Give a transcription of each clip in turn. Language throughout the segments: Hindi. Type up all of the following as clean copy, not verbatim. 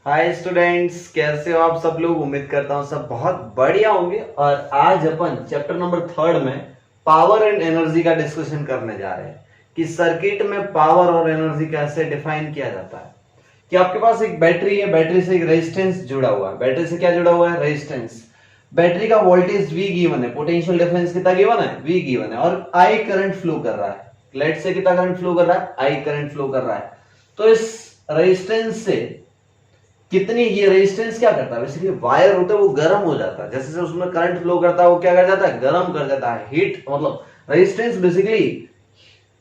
हाय स्टूडेंट्स, कैसे हो आप सब लोग। उम्मीद करता हूँ सब बहुत बढ़िया होंगे। और आज अपन चैप्टर नंबर 3 में पावर एंड एनर्जी का डिस्कशन करने जा रहे हैं कि सर्किट में पावर और एनर्जी कैसे डिफाइन किया जाता है। कि आपके पास एक बैटरी है, बैटरी से एक रेजिस्टेंस जुड़ा हुआ है। बैटरी से क्या जुड़ा हुआ है? रेजिस्टेंस। बैटरी का वोल्टेज V गिवन है, पोटेंशियल डिफरेंस कितना गिवन है? V गिवन है, और I करंट फ्लो कर रहा है। लेट से कितना करंट फ्लो कर रहा है? I करंट फ्लो कर रहा है। तो इस रेजिस्टेंस से कितनी, ये रेजिस्टेंस क्या करता है? बेसिकली वायर होता है वो गर्म हो जाता है। जैसे उसमें करंट फ्लो करता है वो क्या कर जाता है? गर्म कर जाता है। हीट मतलब रेजिस्टेंस बेसिकली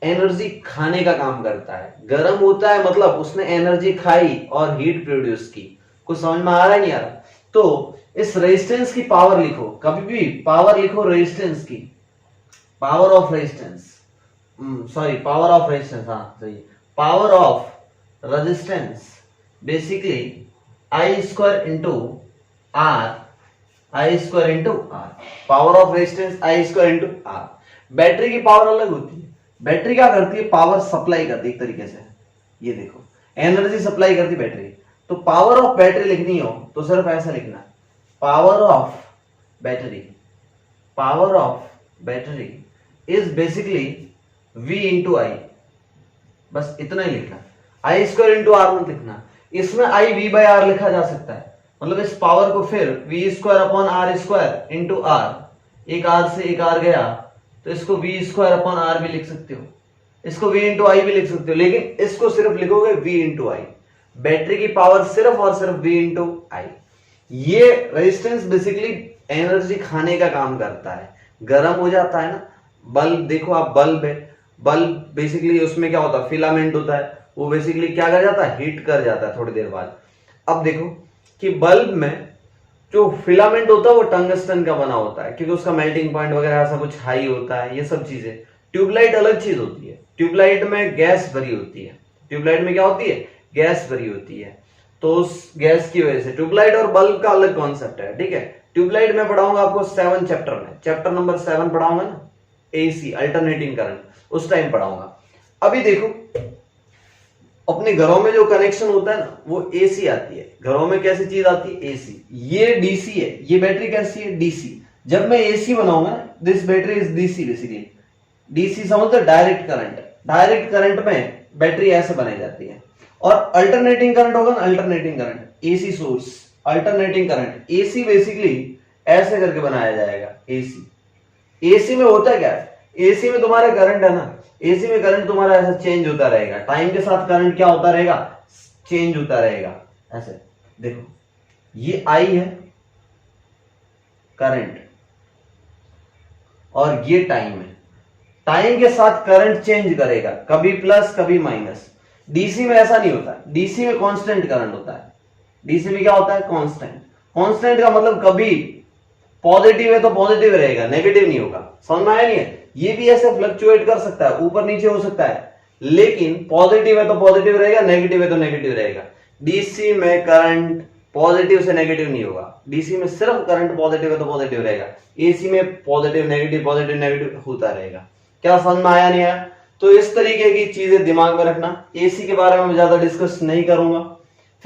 एनर्जी खाने का काम करता है। गर्म होता है मतलब उसने एनर्जी खाई और हीट प्रोड्यूस की। कुछ समझ में आ रहा है नहीं आ रहा? तो इस रेजिस्टेंस की पावर लिखो, कभी भी पावर लिखो रेजिस्टेंस की। Power of resistance, sorry power of resistance, हाँ सही। Power of resistance basically I square into R, I square into R. Power of resistance I square into R. Battery की पावर अलग होती है। बैटरी क्या करती है? पावर सप्लाई करती है एक तरीके से। ये देखो, एनर्जी सप्लाई करती बैटरी। तो पावर ऑफ बैटरी लिखनी हो तो सिर्फ ऐसा लिखना है, power of battery. Power of battery is basically V into I. बस इतना ही लिखना, आई स्क्वायर इंटू आर मत लिखना। इसमें I V बाय आर लिखा जा सकता है। मतलब इस पावर को फिर V square upon R square into R, एक आर से एक आर गया तो इसको V स्क्वायर अपॉन आर भी लिख सकते हो, इसको V इंटू आई भी लिख सकते हो, लेकिन इसको सिर्फ लिखोगे V इंटू आई। बैटरी की पावर सिर्फ और सिर्फ V इंटू आई। ये रेजिस्टेंस बेसिकली एनर्जी खाने का काम करता है। गर्म हो जाता है ना, बल्ब देखो आप, बल्ब है, बल्ब बेसिकली उसमें क्या होता है? फिलामेंट होता है, वो बेसिकली क्या कर जाता है? हीट कर जाता है थोड़ी देर बाद। अब देखो कि बल्ब में जो फिलामेंट होता है वो टंगस्टन का बना होता है, क्योंकि उसका मेल्टिंग पॉइंट वगैरह ऐसा कुछ हाई होता है, ये सब चीजें। ट्यूबलाइट अलग चीज होती है, ट्यूबलाइट में गैस भरी होती है। ट्यूबलाइट में क्या होती है? गैस भरी होती है। तो उस गैस की वजह से ट्यूबलाइट और बल्ब का अलग कॉन्सेप्ट है, ठीक है। ट्यूबलाइट में पढ़ाऊंगा आपको 7 चैप्टर में, चैप्टर नंबर 7 पढ़ाऊंगा ना, AC अल्टरनेटिंग करंट, उस टाइम पढ़ाऊंगा। अभी देखो अपने घरों में जो कनेक्शन होता है ना वो AC आती है। घरों में कैसी चीज आती है? AC। ये DC है, ये बैटरी कैसी है? DC। जब मैं AC बनाऊंगा ना, this battery is DC basically. DC समझते हो? Direct current. डायरेक्ट करंट में बैटरी ऐसे बनाई जाती है। और अल्टरनेटिंग करंट होगा ना, alternating current, AC source, alternating current, AC basically ऐसे करके बनाया जाएगा। AC में होता क्या है? AC में तुम्हारे करंट है ना, AC में करंट तुम्हारा ऐसा चेंज होता रहेगा। टाइम के साथ करंट क्या होता रहेगा? चेंज होता रहेगा। ऐसे देखो, ये I है करंट और ये टाइम है। टाइम के साथ करंट चेंज करेगा, कभी प्लस कभी माइनस। DC में ऐसा नहीं होता, DC में कांस्टेंट करंट होता है। DC में क्या होता है? कांस्टेंट। कांस्टेंट का मतलब कभी पॉजिटिव है तो पॉजिटिव रहेगा, नेगेटिव नहीं होगा। समझ में आया नहीं है? ये भी ऐसे फ्लक्चुएट कर सकता है, ऊपर नीचे हो सकता है, लेकिन पॉजिटिव है तो पॉजिटिव रहेगा, नेगेटिव है तो नेगेटिव रहेगा। DC में करंट पॉजिटिव से नेगेटिव नहीं होगा। DC में सिर्फ करंट पॉजिटिव है तो पॉजिटिव रहेगा। AC में पॉजिटिव नेगेटिव होता रहेगा। क्या समझ में आया नहीं आया? तो इस तरीके की चीजें दिमाग में रखना। AC के बारे में मैं ज्यादा डिस्कस नहीं करूंगा।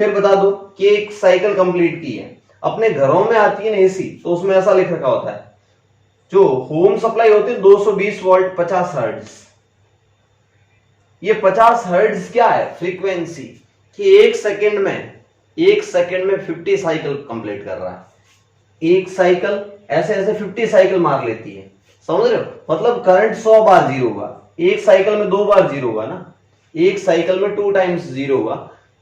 फिर बता दो कि एक साइकिल कंप्लीट की है। अपने घरों में आती है ना AC, तो उसमें ऐसा लिख रखा होता है, जो होम सप्लाई होती है 220 वोल्ट 50 हर्ट्ज। ये 50 हर्ट्ज क्या है? फ्रीक्वेंसी। कि एक सेकंड में 50 साइकिल कंप्लीट कर रहा है। एक साइकिल ऐसे ऐसे 50 साइकिल मार लेती है। समझ रहे हो? मतलब करंट 100 बार जीरो होगा, एक साइकिल में 2 बार जीरो होगा ना, एक साइकिल में 2 टाइम्स जीरो होगा,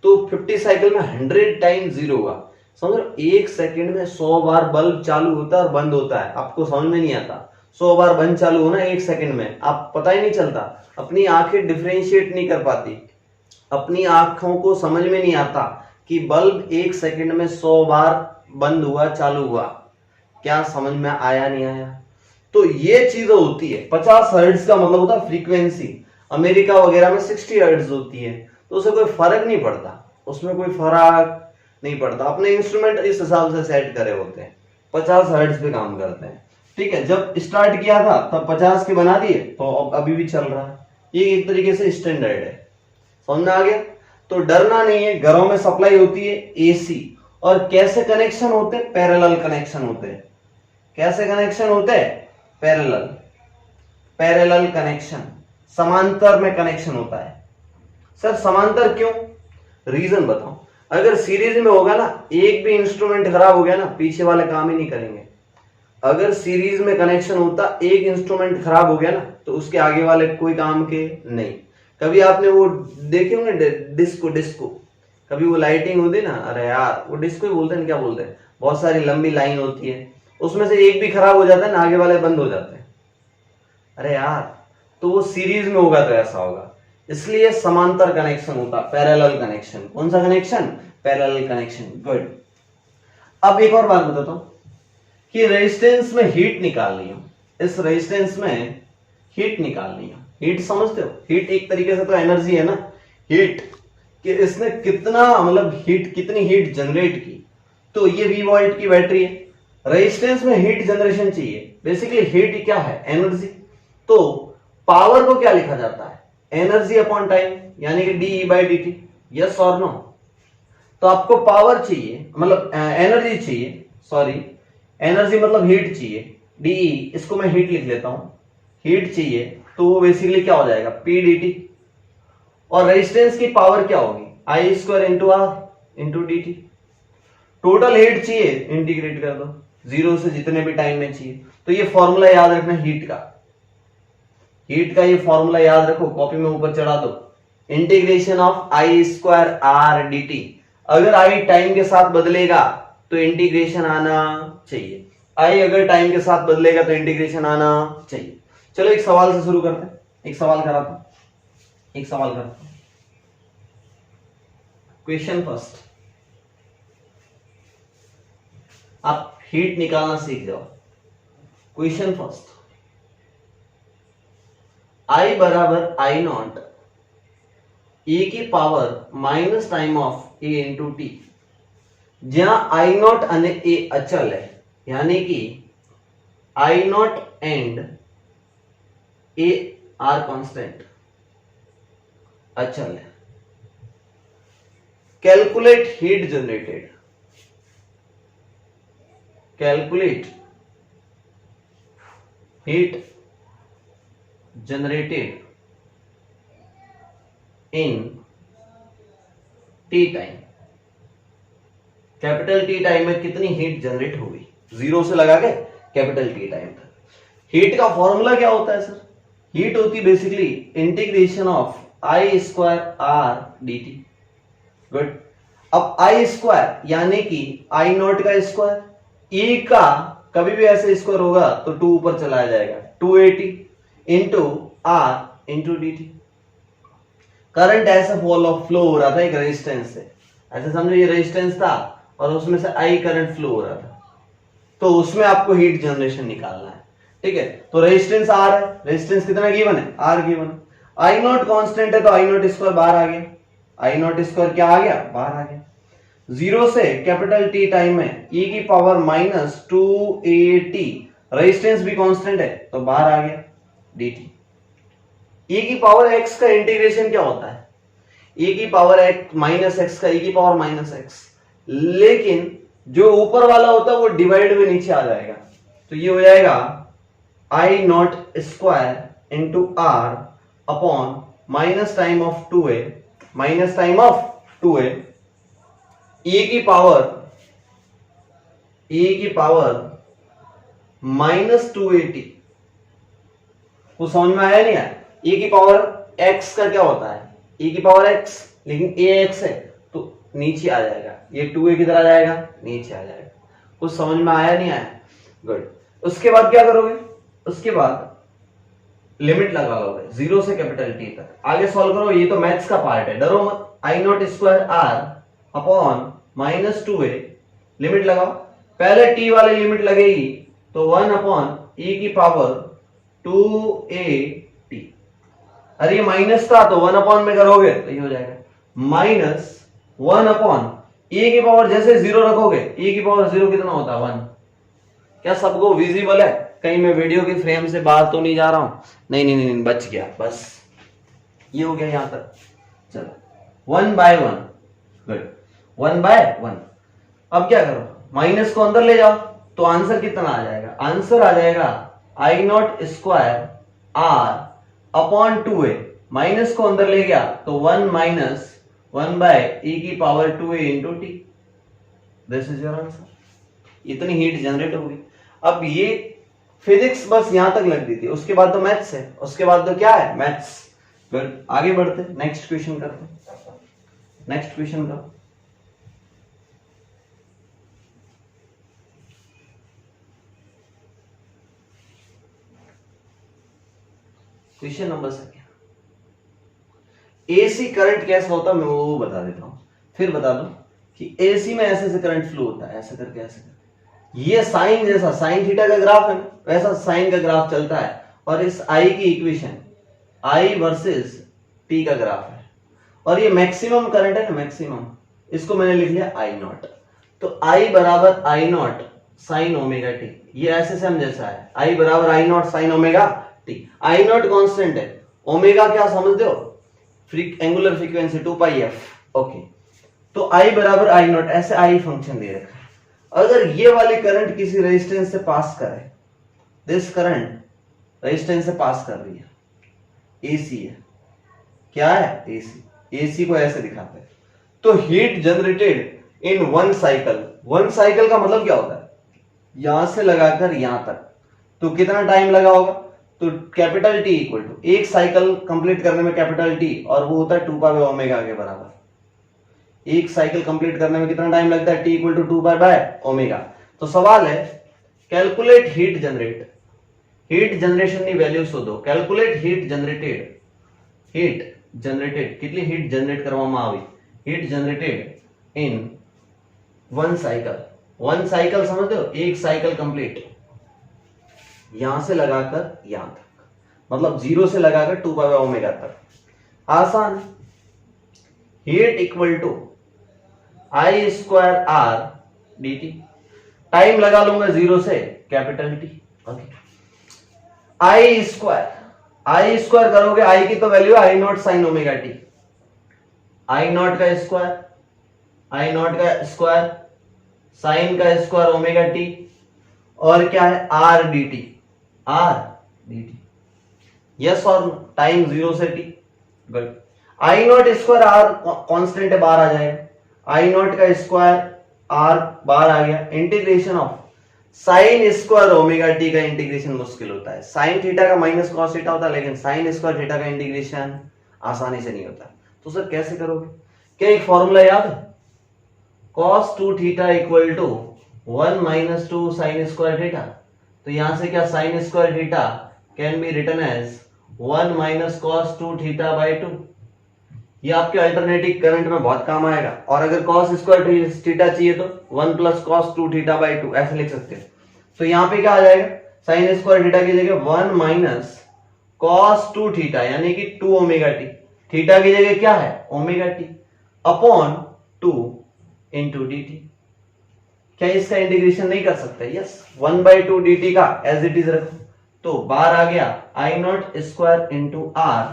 तो 50 साइकिल में 100 टाइम्स जीरो होगा। समझ रहे? एक सेकंड में 100 बार बल्ब चालू होता है और बंद होता है। आपको समझ में नहीं आता, 100 बार बंद चालू होना एक सेकंड में, आप पता ही नहीं चलता। अपनी आंखें डिफरेंशिएट नहीं कर पाती, अपनी आंखों को समझ में नहीं आता कि बल्ब एक सेकंड में 100 बार बंद हुआ चालू हुआ। क्या समझ में आया नहीं आया? तो ये चीज होती है। 50 हर्ट्ज का मतलब होता है फ्रीक्वेंसी। अमेरिका वगैरह में 60 हर्ट्ज होती है, तो उसे कोई फर्क नहीं पड़ता, उसमें कोई फर्क नहीं पड़ता। अपने इंस्ट्रूमेंट इस हिसाब से सेट करे होते हैं, 50 हर्ट्ज पे काम करते हैं। ठीक है, जब स्टार्ट किया था तब 50 के बना दिए, तो अभी भी चल रहा है। ये एक तरीके से स्टैंडर्ड है। समझ में आ गया? तो डरना नहीं है, घरों में सप्लाई होती है एसी। और कैसे कनेक्शन होते हैं? पैरेलल कनेक्शन होते हैं। कैसे कनेक्शन होते हैं? पैरेलल, पैरेलल कनेक्शन, समांतर में कनेक्शन होता है। सर समांतर क्यों? रीजन बताओ। अगर सीरीज में होगा ना, एक भी इंस्ट्रूमेंट खराब हो गया ना, पीछे वाले काम ही नहीं करेंगे। अगर सीरीज में कनेक्शन होता, एक इंस्ट्रूमेंट खराब हो गया ना, तो उसके आगे वाले कोई काम के नहीं। कभी आपने वो देखे होंगे डिस्को, डिस्को कभी वो लाइटिंग होती ना, अरे यार वो डिस्को ही बोलते हैं, क्या बोलते हैं, बहुत सारी लंबी लाइन होती है, उसमें से एक भी खराब हो जाता है ना, आगे वाले बंद हो जाते हैं। अरे यार, तो वो सीरीज में होगा तो ऐसा होगा। इसलिए समांतर कनेक्शन होता, पैरेलल कनेक्शन। कौन सा कनेक्शन? Parallel connection. गुड। अब एक और बात बताता हूं कि रेजिस्टेंस में हीट निकालनी हो, इस रेजिस्टेंस में हीट निकालनी हो। हीट समझते हो? हीट एक तरीके से तो एनर्जी है ना, हीट कि इसने कितना, मतलब हीट, कितनी हीट जनरेट की। तो ये V वोल्ट की बैटरी है, रेजिस्टेंस में हीट जनरेशन चाहिए। बेसिकली हीट क्या है? एनर्जी। तो पावर को क्या लिखा जाता है? एनर्जी अपॉन टाइम, यानी कि dE/dt। यस और नो? तो आपको पावर चाहिए, मतलब एनर्जी चाहिए, सॉरी एनर्जी मतलब हीट चाहिए, dE, इसको मैं हीट लिख लेता हूं, हीट चाहिए, तो वो बेसिकली क्या हो जाएगा? P/dt। और रेजिस्टेंस की पावर क्या होगी? I² into R into dt। Total heat चाहिए, इंटीग्रेट कर दो, जीरो से जितने भी टाइम में चाहिए। तो ये फॉर्मूला याद रखना हीट का, हीट का ये फॉर्मूला याद रखो, कॉपी में ऊपर चढ़ा दो, integration of I² R dt। अगर I टाइम के साथ बदलेगा तो इंटीग्रेशन आना चाहिए, I अगर टाइम के साथ बदलेगा तो इंटीग्रेशन आना चाहिए। चलो एक सवाल से शुरू करते हैं, एक सवाल कराता हूं, एक सवाल करता हूं। क्वेश्चन फर्स्ट, आप हीट निकालना सीख जाओ। क्वेश्चन फर्स्ट, I बराबर I0 e की power minus time of a into T, जहां I0 અને a अचल है, यानी कि I0 and a are constant, अचल है। Calculate heat generated, calculate heat generated इन T time. Capital T time में कितनी हीट जनरेट होगी, जीरो से लगा के कैपिटल टी टाइम तक। हीट का फॉर्मूला क्या होता है सर? हीट होती basically integration of I² R dt। Good. अब I² यानी कि I0 का स्क्वायर, E का कभी भी ऐसे स्क्वायर होगा तो 2 ऊपर चला जाएगा, 280 into R into dt। Current ऐसा फ्लो हो रहा था एक रेजिस्टेंस से, ऐसे समझो ये रेजिस्टेंस था और उसमें से I करंट फ्लो हो रहा था, तो उसमें आपको हीट जनरेशन निकालना है। ठीक है, तो रेजिस्टेंस R है, रेजिस्टेंस कितना गिवन है? R given. I0 कांस्टेंट है तो I0² बाहर आ गया, I0² क्या आ गया? बाहर आ गया। जीरो से कैपिटल टी टाइम में e की पावर माइनस 280, रेजिस्टेंस भी कांस्टेंट है तो बाहर आ गया dt। e की पावर x का इंटीग्रेशन क्या होता है? e की पावर x माइनस एक्स का e की पावर माइनस एक्स, लेकिन जो ऊपर वाला होता है वो डिवाइड में नीचे आ जाएगा, तो ये हो जाएगा I0² into R upon minus time of 2a, minus time of 2a, e की पावर माइनस 280। वो समझ में आया नहीं आया? e की पावर x का क्या होता है? e की पावर x, लेकिन ax है तो नीचे आ जाएगा, ये 2a किधर आ जाएगा? नीचे आ जाएगा। कुछ समझ में आया नहीं आया? गुड। उसके बाद क्या करोगे? उसके बाद लिमिट लगा लोगे जीरो से कैपिटल टी तक, आगे सॉल्व करो। ये तो मैथ्स का पार्ट है, डरो मत। I0² R upon minus 2a, limit लगाओ। पहले t वाली लिमिट लगेगी तो 1 अपॉन e की पावर 2at, अरे ये माइनस था तो 1 अपॉन में करोगे तो ये हो जाएगा माइनस 1 अपॉन e की पावर, जैसे जीरो रखोगे e की पावर जीरो कितना होता है? 1। क्या सबको विजिबल है? कहीं मैं वीडियो की फ्रेम से बाहर तो नहीं जा रहा हूं? नहीं, बच गया, बस ये हो गया यहां तक। चलो 1/1, गुड, 1/1। अब क्या करो, माइनस को अंदर ले जाओ तो आंसर कितना आ जाएगा, आंसर आ जाएगा I naught square R upon 2a। Minus को अंदर ले गया तो 1 minus 1/e⁻²a into T. This is your answer. इतनी हीट जनरेट होगी। अब ये फिजिक्स बस यहां तक लगती थी, उसके बाद तो मैथ्स है, उसके बाद तो क्या है, मैथ्स। गुड, आगे बढ़ते, नेक्स्ट क्वेश्चन करते, नेक्स्ट क्वेश्चन का। क्वेश्चन नंबर 2, एसी करंट कैसा होता है मैं वो बता देता हूं, फिर बता दूं कि एसी में ऐसे से करंट फ्लो होता है, ऐसे करके ऐसे करके। ये साइन जैसा, साइन थीटा का ग्राफ है ना, वैसा साइन का ग्राफ चलता है, और इस आई की इक्वेशन आई वर्सेस टी का ग्राफ है, और ये मैक्सिमम करंट है ना, मैक्सिमम, इसको मैंने लिख लिया आई नॉट। तो आई बराबर I naught sine omega T, ये ऐसे सेम जैसा है, आई बराबर I naught sine omega T. I naught constant है, ओमेगा क्या समझते हो, एंगुलर फ्रीक्वेंसी 2πf, ओके। तो आई बराबर आई नॉट, ऐसे आई फंक्शन दे रखा है। अगर ये वाली करंट किसी रेजिस्टेंस से पास करे, दिस करंट रेजिस्टेंस से पास कर रही है, एसी है, क्या है, एसी। एसी को ऐसे दिखाते हैं, तो heat generated in one cycle, one cycle का मतलब क्या होता है, यहां से लगाकर यहां तक, तो कितना टाइम लगा होगा, तो कैपिटल टी इक्वल टू, एक साइकिल कंप्लीट करने में कैपिटल टी, और वो होता है 2π/ω के बराबर। एक साइकिल कंप्लीट करने में कितना टाइम लगता है, टी इक्वल टू 2π/ω। तो सवाल है, calculate heat generate, heat generation ની વેલ્યુ શોધો, calculate heat generated, heat generated, कितनी हीट जनरेट કરવામાં આવી, heat generated in one cycle. One cycle समझते हो, एक साइकिल कंप्लीट यहां से लगाकर यहां तक, मतलब 0 से लगाकर 2π/ω तक, आसान। Heat equal to I square R dt, time लगा लूंगा 0 से capital T, okay. I square करोगे, आई की तो वैल्यू है I naught sine omega T, I naught का स्क्वायर, आई नॉट का स्क्वायर साइन का स्क्वायर ओमेगा टी, और क्या है, R dt, R dt, yes और टाइम 0 से T, good. I naught square R constant है, बाहर आ जाएगा, आई नॉट का स्क्वायर आर बाहर आ गया, integration of sine square omega T का इंटीग्रेशन मुश्किल होता है, साइन थीटा का माइनस कॉस थीटा होता है, लेकिन साइन स्क्वायर थीटा का इंटीग्रेशन आसानी से नहीं होता। तो सर कैसे करोगे, क्या एक फॉर्मूला याद है, cos 2 theta equal to 1 minus 2 sine square theta. तो यहां से क्या, sine square theta can be written as 1 minus cos 2 theta by 2। ये आपके अल्टरनेटिव करंट में बहुत काम आएगा। और अगर cos स्क्वायर थीटा चाहिए तो 1 प्लस cos 2 थीटा बाय 2 ऐसे लिख सकते हैं। तो यहाँ पे क्या आ जाएगा, साइन स्क्वायर थीटा की जगह 1 माइनस cos 2 थीटा यानी कि 2 ओमेगा टी, थीटा की जगह क्या है, omega T, upon 2 into D T. क्या इसका इंटीग्रेशन नहीं कर सकते, यस, 1/2 dt का एज इट इज रखो, तो बाहर आ गया I naught square into are,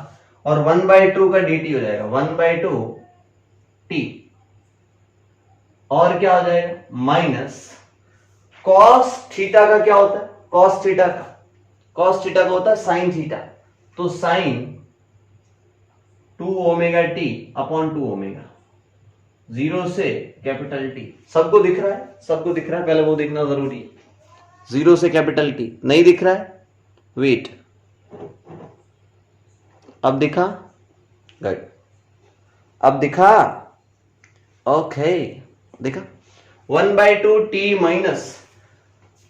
और 1/2 का dt हो जाएगा 1/2 t, और क्या हो जाएगा, माइनस cos थीटा का क्या होता है, cos थीटा का होता है साइन थीटा, तो sine 2 omega T upon 2 omega, 0 से कैपिटल टी। सबको दिख रहा है, सबको दिख रहा है, पहले वो देखना जरूरी है। 0 से कैपिटल टी नहीं दिख रहा है, वेट, अब दिखा, गुड, अब दिखा, ओके, दिखा। 1/2 टी माइनस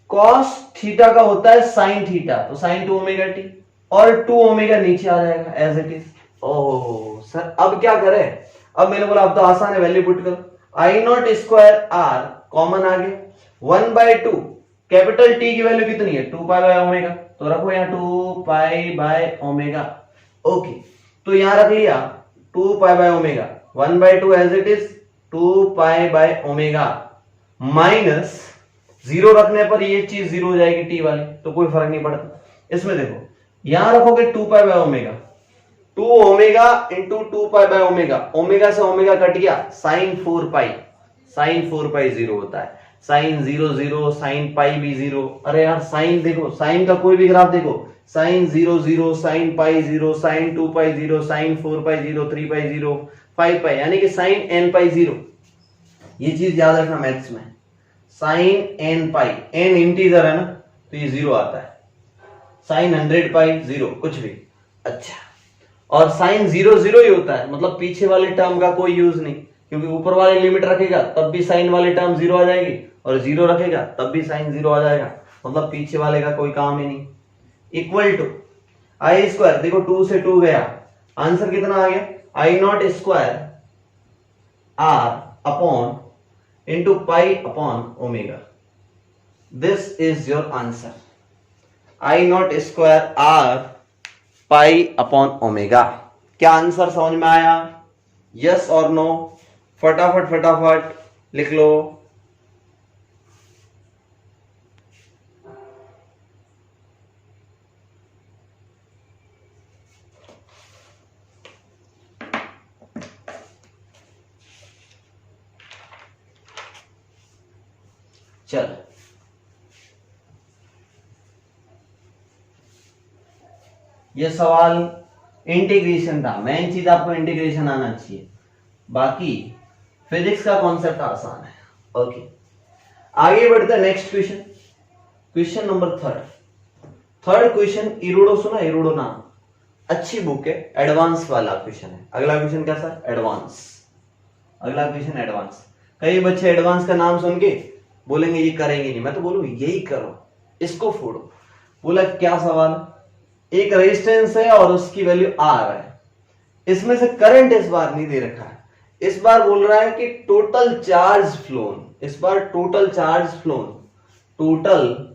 कॉस थीटा का होता है साइन थीटा, तो साइन 2 ओमेगा टी, और 2 ओमेगा नीचे आ जाएगा as it is. Oh sir, अब क्या करें, अब मैंने बोला अब तो आसान है, वैल्यू पुट करो, आई नॉट स्क्वायर आर कॉमन आ गया, 1/2 कैपिटल टी की वैल्यू कितनी है, 2π/ω, तो रखो यहाँ 2π/ω, ओके। तो यहां रख लिया 2π/ω, 1/2 एज इट इज 2π/ω, माइनस 0 रखने पर ये चीज 0 हो जाएगी टी वाली, तो कोई फर्क नहीं पड़ता। इसमें देखो, यहां रखोगे 2π/ω, 2 omega into 2 pi by omega, omega से ओमेगा कट गया, साइन 4 पाई, साइन 4 पाई 0 होता है, साइन 0 0, साइन पाई भी 0। अरे यार साइन देखो, साइन का कोई भी ग्राफ देखो, साइन 0 0, साइन पाई 0, साइन 2 पाई 0, साइन 4 पाई 0, 3 पाई 0, 5 पाई, यानी कि साइन n पाई 0। ये चीज याद रखना मैथ्स में, साइन n पाई, n इंटीजर है ना तो ये 0 आता है, साइन 100 पाई 0 कुछ भी। अच्छा, और साइन 0 0 ही होता है, मतलब पीछे वाले टर्म का कोई यूज नहीं, क्योंकि ऊपर वाले लिमिट रखेगा तब भी साइन वाले टर्म 0 आ जाएगी, और 0 रखेगा तब भी साइन 0 आ जाएगा, मतलब पीछे वाले का कोई काम ही नहीं। इक्वल टू आई स्क्वायर, देखो 2 से 2 गया, आंसर कितना आ गया, I naught square R upon into pi upon omega. This is your answer, I naught square R pi upon omega. क्या आंसर समझ में आया? यस और नो? फटाफट फटाफट लिख लो। चल ये सवाल इंटीग्रेशन था, मेन चीज आपको इंटीग्रेशन आना चाहिए, बाकी फिजिक्स का कॉन्सेप्ट आसान है। ओके, आगे बढ़ते हैं next question, question number third question. इरोडो सुना? इरोडो नाम अच्छी बुक है, एडवांस वाला क्वेश्चन है। अगला क्वेश्चन कैसा है? एडवांस। अगला क्वेश्चन एडवांस। कई बच्चे एडवांस का नाम सुन के बोलेंगे ये करेंगे नहीं, मैं तो बोलूं यही करो, इसको फोड़ो। बोला क्या सवाल? एक रेजिस्टेंस है और उसकी वैल्यू आर है, इसमें से करंट इस बार नहीं दे रखा है, इस बार बोल रहा है कि टोटल चार्ज फ्लोन, इस बार total charge flown, total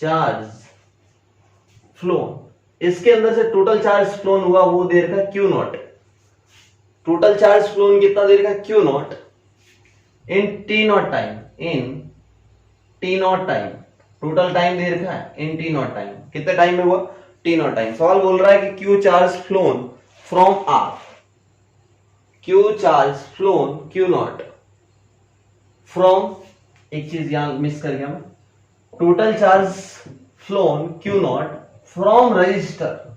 charge flown, इसके अंदर से टोटल चार्ज फ्लोन हुआ वो दे रखा है Q naught. Total charge flown कितना दे रखा है? Q naught in T naught time, in T naught time, total time दे रखा है इन टी नॉट टाइम। कितने टाइम में हुआ? T naught time. सवाल बोल रहा है कि Q charge flown from R, Q charge flown Q naught from, एक चीज यहां मिस कर गया मैं, total charge flown Q naught from resistor,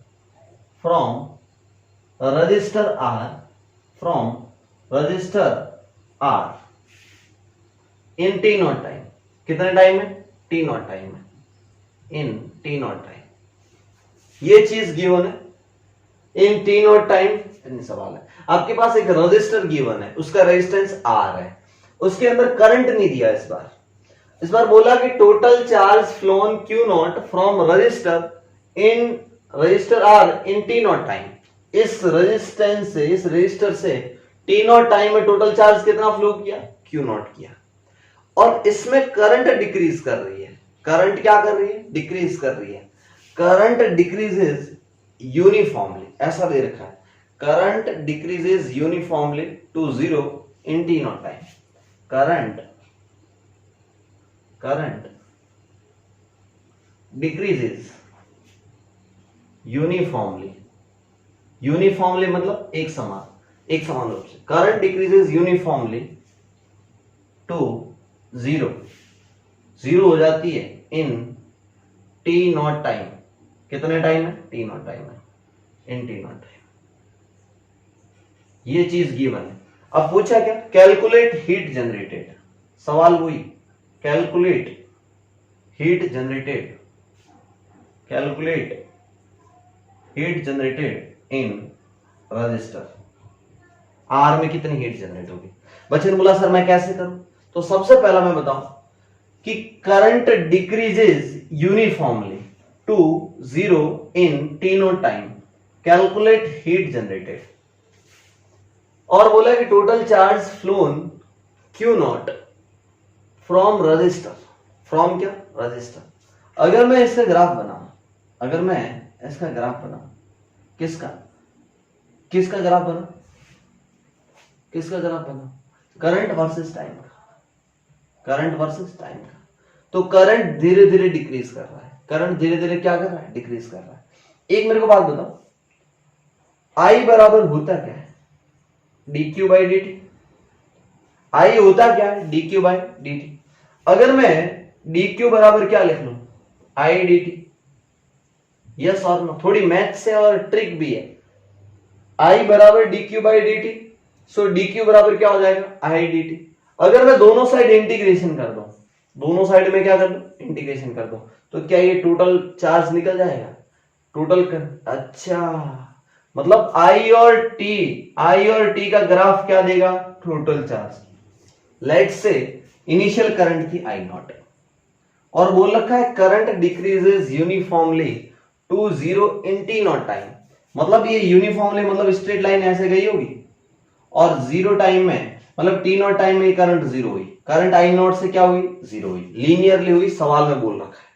R in T naught time. कितने टाइम में? टी नॉट टाइम में, इन टी नॉट टाइम। ये चीज गिवन है, इन टी नॉट टाइम। सवाल है आपके पास एक रजिस्टर गिवन है, उसका रेजिस्टेंस आर है, उसके अंदर करंट नहीं दिया इस बार बोला कि total charge flown Q naught from resistor R in T naught time. इस रेजिस्टेंस से, इस रजिस्टर से टी नॉट टाइम में टोटल चार्ज कितना फ्लो किया? क्यू नॉट किया। और इसमें करंट डिक्रीज कर रही है, करंट क्या कर रही है? डिक्रीज कर रही है। करंट डिक्रीजेस यूनिफॉर्मली, ऐसा दे रखा है, current decreases uniformly to 0 in T naught time. Current decreases uniformly मतलब एक समान रूप से। करंट डिक्रीजेस यूनिफॉर्मली टू 0 हो जाती है इन टी नॉट टाइम। कितने टाइम है? टी नॉट टाइम है, इन टी नॉट टाइम। ये चीज गिवन है। अब पूछा क्या? Calculate heat generated. सवाल वही, calculate heat generated in resistor. R में कितनी हीट जनरेट होगी? बच्चे ने बोला सर मैं कैसे करूं? तो सबसे पहला मैं बताऊं कि current decreases uniformly to 0 in T naught time, calculate heat generated. और बोला कि total charge flown Q naught from resistor, from क्या? रजिस्टर। अगर मैं इसका ग्राफ बनाऊं, किसका ग्राफ बना? करंट वर्सेस टाइम का। तो करंट धीरे धीरे डिक्रीज कर रहा है, करंट धीरे धीरे क्या कर रहा है? डिक्रीज कर रहा है। एक मेरे को बात बताओ, आई बराबर होता क्या है? D Q by D T. I होता क्या है? D Q by D T. अगर मैं डी क्यू बराबर क्या लिख लूं? I D T. यस और नो? थोड़ी मैथ से और ट्रिक भी है। आई बराबर D Q by D T, so D Q बराबर क्या हो जाएगा? I D T. अगर मैं दोनों साइड इंटीग्रेशन कर दूं, दोनों साइड में क्या कर दूं? इंटीग्रेशन कर दूं, तो क्या ये टोटल चार्ज निकल जाएगा? टोटल कर, अच्छा, मतलब आई और टी का ग्राफ क्या देगा? Total charge. Let's say initial current थी आई नॉट, और बोल रखा है current decreases uniformly to zero in T naught time. मतलब ये यूनिफॉर्मली मतलब स्ट्रेट लाइन ऐसे गई होगी, और जीरो टाइम में मतलब टी नॉट टाइम में करंट जीरो हुई, करंट आई नॉट से क्या हुई? जीरो हुई, लीनियरली हुई। सवाल में बोल रखा है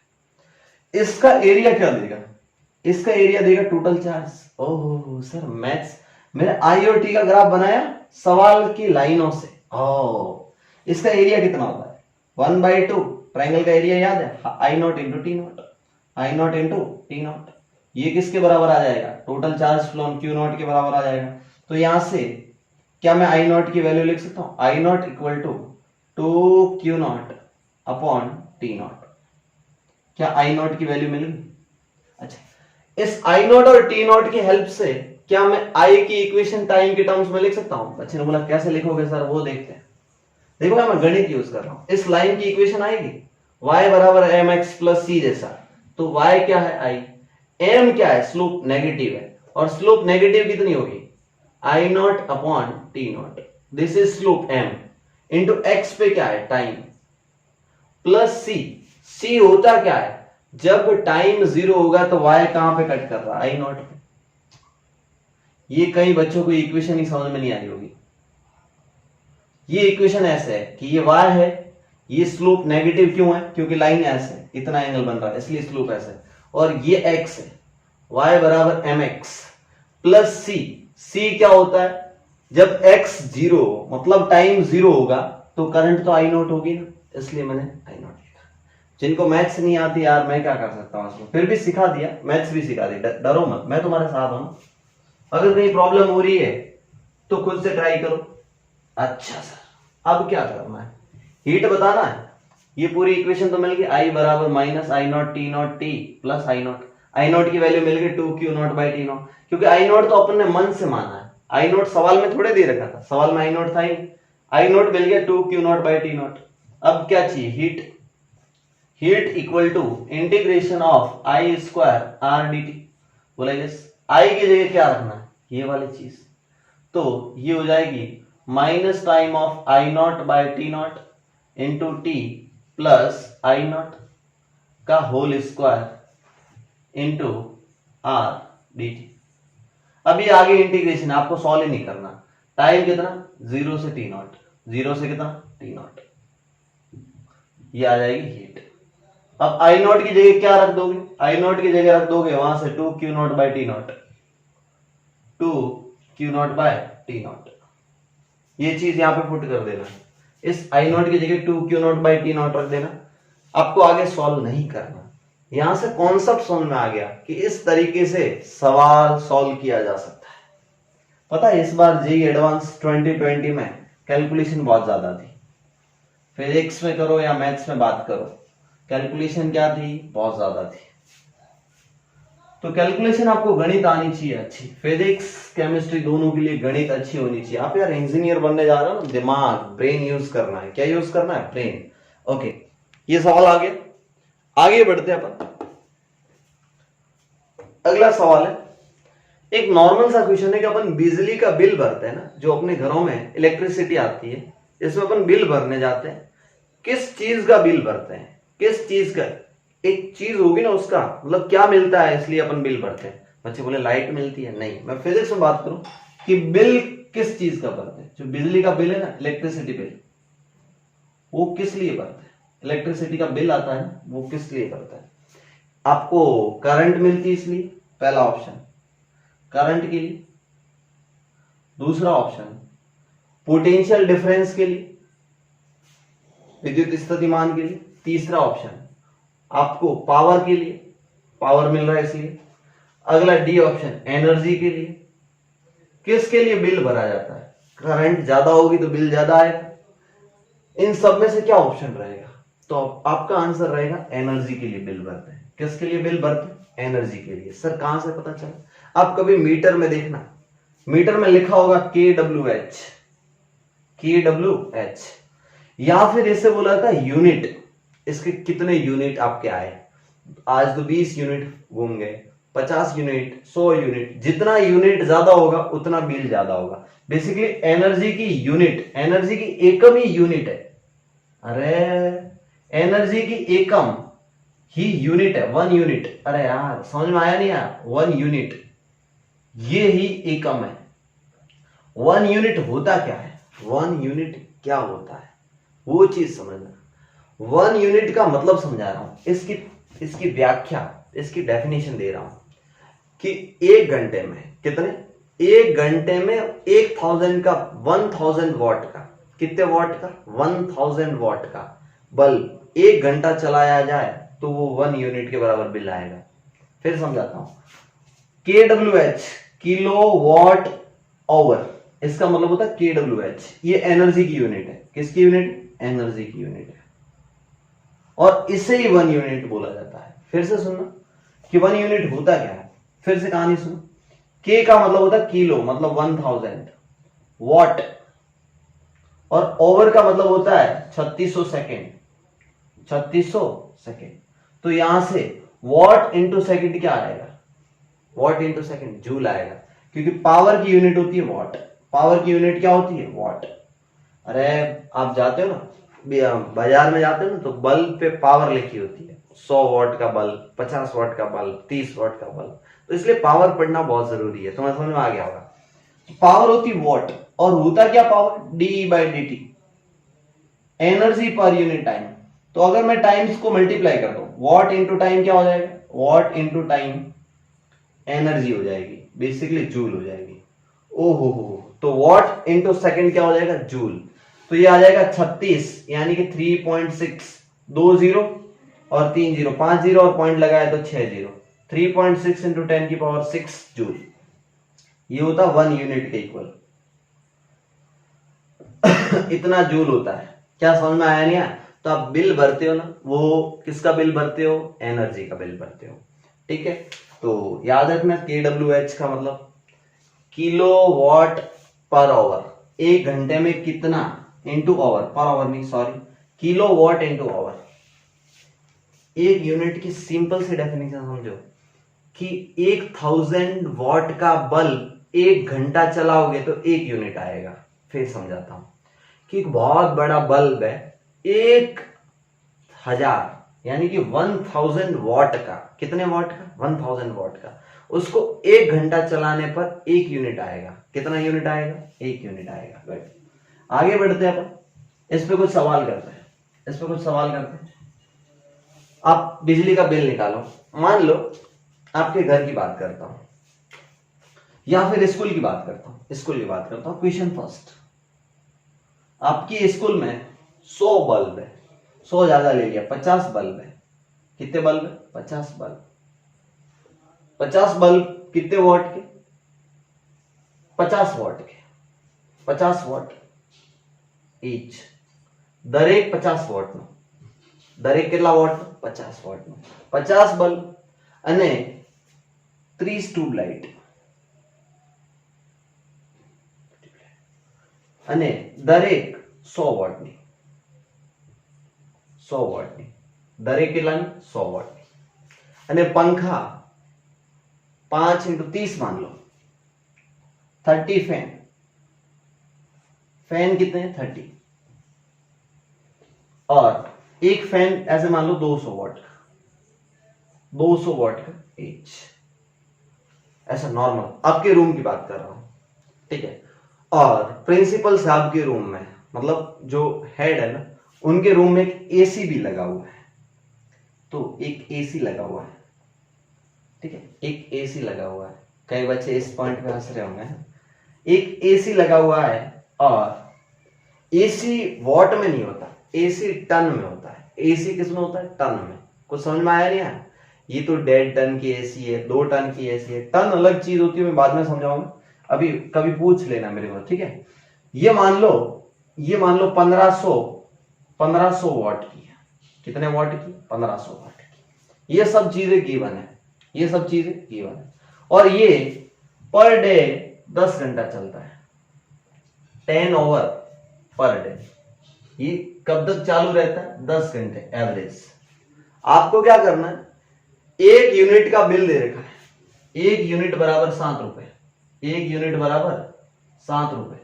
इसका एरिया क्या देगा? इसका एरिया देगा total charge. Oh sir maths, मैंने आई और टी का ग्राफ बनाया सवाल की लाइनों से। ओह, इसका एरिया कितना होता है? 1/2। ट्रायंगल का एरिया याद है? I naught into T naught, I naught into T naught. ये किसके बराबर आ जाएगा? Total charge flown Q naught के बराबर आ जाएगा। तो यहां से क्या मैं आई नॉट की वैल्यू लिख सकता हूं? I naught equal to 2 Q naught upon T naught. क्या आई नॉट की वैल्यू मिल गई? अच्छा, इस आई नॉट और टी नॉट की हेल्प से क्या मैं आई की इक्वेशन टाइम के टर्म्स में लिख सकता हूं? बच्चे ने बोला कैसे लिखोगे सर, वो देखते हैं। देखो मैं गणित यूज कर रहा हूं। इस लाइन की इक्वेशन आएगी y बराबर एम एक्स प्लस सी जैसा, तो y क्या है? आई। m क्या है? स्लोप नेगेटिव है, और स्लोप नेगेटिव कितनी होगी? I naught upon T naught. This is slope m into X पे क्या है? टाइम, प्लस सी होता क्या है? जब टाइम जीरो होगा तो y कहां पे कट कर रहा है? आई नॉट पे। ये कई बच्चों को इक्वेशन ही समझ में नहीं आई होगी। ये इक्वेशन ऐसे है कि ये y है, ये स्लोप नेगेटिव क्यों है? क्योंकि लाइन ऐसे है, इतना एंगल बन रहा है इसलिए स्लोप ऐसे है, और ये x है, y बराबर एम एक्स प्लस सी क्या होता है? जब x जीरो मतलब टाइम जीरो होगा तो करंट तो आई नॉट होगी ना, इसलिए मैंने आई नॉट लिखा। जिनको मैथ्स नहीं आती यार, मैं क्या कर सकता हूँ उसमें, फिर भी सिखा दिया, मैथ्स भी सिखा दी, डरो मत, मैं तुम्हारे साथ हूं। अगर कहीं प्रॉब्लम हो रही है तो खुद से ट्राई करो। अच्छा सर, अब क्या करना है? हीट बताना है। ये पूरी इक्वेशन तो मिल गई, आई बराबर minus I not T not T plus I not. I naught की वैल्यू मिल गई 2 Q naught by T not, क्योंकि आई नॉट तो अपन ने मन से माना है, आई नॉट सवाल में थोड़े दे रखा था, सवाल में आई नॉट था ही। आई नॉट मिल गया 2 Q naught by T naught. अब क्या चाहिए? Heat equal to integration of I square R D T. बोला यस। आई की जगह क्या रखना है? ये वाली चीज, तो ये हो जाएगी minus time of I naught by T naught into T plus I naught का whole square into R D T. अभी आगे इंटीग्रेशन आपको सॉल्व ही नहीं करना। टाइम कितना? 0 से टी नॉट, 0 से कितना? T naught. ये आ जाएगी हीट। अब आई नॉट की जगह क्या रख दोगे? आई नॉट की जगह रख दोगे वहां से 2 Q naught by T naught, 2 Q naught by T naught. ये चीज यहां पे पुट कर देना, इस आई नॉट की जगह 2 Q naught by T not रख देना। आपको आगे सॉल्व नहीं करना। यहां से कॉन्सेप्ट समझ में आ गया कि इस तरीके से सवाल सॉल्व किया जा सकता है। पता है इस बार जेईई एडवांस 2020 में कैलकुलेशन बहुत ज्यादा थी। फिजिक्स में करो या मैथ्स में बात करो, कैलकुलेशन क्या थी? बहुत ज्यादा थी। तो कैलकुलेशन आपको गणित आनी चाहिए अच्छी, फिजिक्स केमिस्ट्री दोनों के लिए गणित अच्छी होनी चाहिए। आप यार इंजीनियर बनने जा रहे हो, दिमाग ब्रेन यूज करना है। क्या यूज करना है? ब्रेन। ओके, ये सवाल आ गया, आगे बढ़ते हैं अपन। अगला सवाल है, एक नॉर्मल सा क्वेश्चन है कि अपन बिजली का बिल भरते हैं ना, जो अपने घरों में इलेक्ट्रिसिटी आती है, इसमें अपन बिल भरने जाते हैं। किस चीज का बिल भरते हैं? किस चीज का? एक चीज होगी ना, उसका मतलब क्या मिलता है इसलिए अपन बिल भरते हैं। बच्चे बोले लाइट मिलती है, नहीं। मैं फिजिक्स में बात करूं कि बिल किस चीज का भरते हैं। जो बिजली का बिल है ना, इलेक्ट्रिसिटी बिल, वो किस लिए भरते हैं? इलेक्ट्रिसिटी का बिल आता है ना, वो किस लिए भरता है? आपको करंट मिलती है इसलिए, पहला ऑप्शन करंट के लिए। दूसरा ऑप्शन पोटेंशियल डिफरेंस के लिए, विद्युत स्थितिमान के लिए। तीसरा ऑप्शन आपको पावर के लिए, पावर मिल रहा है इसलिए। अगला डी ऑप्शन एनर्जी के लिए। किसके लिए बिल भरा जाता है? करंट ज्यादा होगी तो बिल ज्यादा आएगा। इन सब में से क्या ऑप्शन रहेगा? तो आपका आंसर रहेगा एनर्जी के लिए बिल भरते हैं। किसके लिए बिल भरते हैं? एनर्जी के लिए। सर कहां से पता चला? आप कभी मीटर में देखना, मीटर में लिखा होगा KWH, KWH, या फिर इसे बोला था यूनिट। इसके कितने यूनिट आपके आए? आज तो 20 यूनिट घूम गए, 50 यूनिट, 100 यूनिट। जितना यूनिट ज्यादा होगा उतना बिल ज्यादा होगा। बेसिकली एनर्जी की यूनिट, एनर्जी की एकम ही यूनिट है। अरे एनर्जी की एकम ही यूनिट है, 1 यूनिट। अरे यार समझ में आया नहीं यार? 1 यूनिट ये ही एकम है। 1 यूनिट होता क्या है? 1 यूनिट क्या होता है वो चीज समझना। 1 यूनिट का मतलब समझा रहा हूं, इसकी व्याख्या, इसकी डेफिनेशन दे रहा हूं कि 1 घंटे में कितने, 1 घंटे में 1000 का 1000 वॉट का, कितने वॉट का? 1000 वॉट का बल्ब 1 घंटा चलाया जाए तो वो 1 यूनिट के बराबर बिल आएगा। फिर समझाता हूं। KWH किलो वॉट आवर, इसका मतलब होता है KWH। ये एनर्जी की यूनिट है। किसकी यूनिट? एनर्जी की यूनिट है, और इसे ही 1 यूनिट बोला जाता है। फिर से सुनना कि 1 यूनिट होता क्या है। फिर से कहानी सुनो। K का मतलब होता है किलो, मतलब 1000 वॉट, और ओवर का मतलब होता है 3600 सेकेंड, 3600 सेकेंड। तो यहां से वॉट इंटू सेकेंड क्या आएगा? वॉट इंटू सेकेंड जूल आएगा, क्योंकि पावर की यूनिट होती है वॉट। पावर की यूनिट क्या होती है? वॉट। अरे आप जाते हो ना बाजार में, जाते हो ना, तो बल्ब पे पावर लिखी होती है, 100 वॉट का बल्ब, 50 वॉट का बल्ब, 30 वॉट का बल्ब। तो इसलिए पावर पढ़ना बहुत जरूरी है। तुम्हें समझ में आ गया होगा। पावर होती वॉट, और होता क्या power? DE/dt, energy per unit time. तो अगर मैं टाइम्स को मल्टीप्लाई करता हूं, वॉट इंटू टाइम क्या हो जाएगा? वॉट इंटू टाइम एनर्जी हो जाएगी, बेसिकली जूल हो जाएगी। ओहो हो, तो वॉट इंटू सेकेंड क्या हो जाएगा? जूल। तो ये आ जाएगा 36, यानी कि 3.6, 2 जीरो और 3 जीरो, 5 जीरो और पॉइंट लगाया तो 6 जीरो, 3.6 इंटू 10 की पावर 6 जूल। ये होता 1 यूनिट के इक्वल। इतना जूल होता है। क्या समझ में आया नहीं आया? तो आप बिल भरते हो ना, वो किसका बिल भरते हो? एनर्जी का बिल भरते हो। ठीक है, तो याद रखना KWH का मतलब किलो वॉट पर आवर। 1 घंटे में कितना इंटू आवर, पर आवर नहीं sorry, kilo watt into hour. 1 unit की सिंपल सी डेफिनेशन समझो कि 1000 वॉट का बल्ब 1 घंटा चलाओगे तो 1 यूनिट आएगा। फिर समझाता हूं कि एक बहुत बड़ा बल्ब है, 1000 यानी कि 1000 वॉट का। कितने वॉट का? 1000 वॉट का। उसको 1 घंटा चलाने पर 1 यूनिट आएगा। कितना यूनिट आएगा? 1 यूनिट आएगा। गुड, आगे बढ़ते हैं अपन। इस पे कुछ सवाल करते हैं, इस पे कुछ सवाल करते हैं। आप बिजली का बिल निकालो। मान लो आपके घर की बात करता हूं, या फिर स्कूल की बात करता हूं, स्कूल की बात करता हूं। क्वेश्चन फर्स्ट, आपकी स्कूल में 100 बल्ब है, 100 ज्यादा ले लिया, 50 बल्ब है। कितने बल्ब है? 50 बल्ब। 50 बल्ब कितने वॉट के? 50 वॉट के, 50 वॉट ईच। दरेक 50 वॉट નો, દરેક કેટલા વોટ? 50 વોટ નો। 50 બલ્બ અને 30 ટ્યુબલાઇટ અને દરેક 100 વોટની, 100 વોટની, દરેક કેટલાની? 100 વોટની। અને પંખા 5 × 30 मान लो, 30 फैन। फैन कितने हैं? 30। और एक फैन ऐसे मान लो 200 वॉट का, 200 वॉट का एच। ऐसा नॉर्मल आपके रूम की बात कर रहा हूं, ठीक है। और प्रिंसिपल साहब के रूम में, मतलब जो हेड है ना, उनके रूम में एक एसी भी लगा हुआ है। तो एक एसी लगा हुआ है, ठीक है, एक एसी लगा हुआ है। कई बच्चे इस पॉइंट पे हंस रहे होंगे। एक एसी लगा हुआ है, और एसी वॉट में नहीं होता, एसी टन में होता है। एसी किस में होता है? टन में। कुछ समझ में आया नहीं आया? ये तो 1.5 टन की एसी है, 2 टन की एसी है। टन अलग चीज होती है, मैं बाद में समझाऊंगा, अभी कभी पूछ लेना मेरे को, ठीक है। ये मान लो 1500 वाट की है। कितने वाट की? 1500 वाट की। ये सब चीजें गिवन है, ये सब चीजें गिवन है। और ये पर डे 10 घंटा चलता है, 10 ओवर पर डे। ये कब तक चालू रहता है? 10 घंटे एवरेज। आपको क्या करना है, एक यूनिट का बिल दे रखा है, एक यूनिट बराबर 7 रुपए, एक यूनिट बराबर 7 रुपए।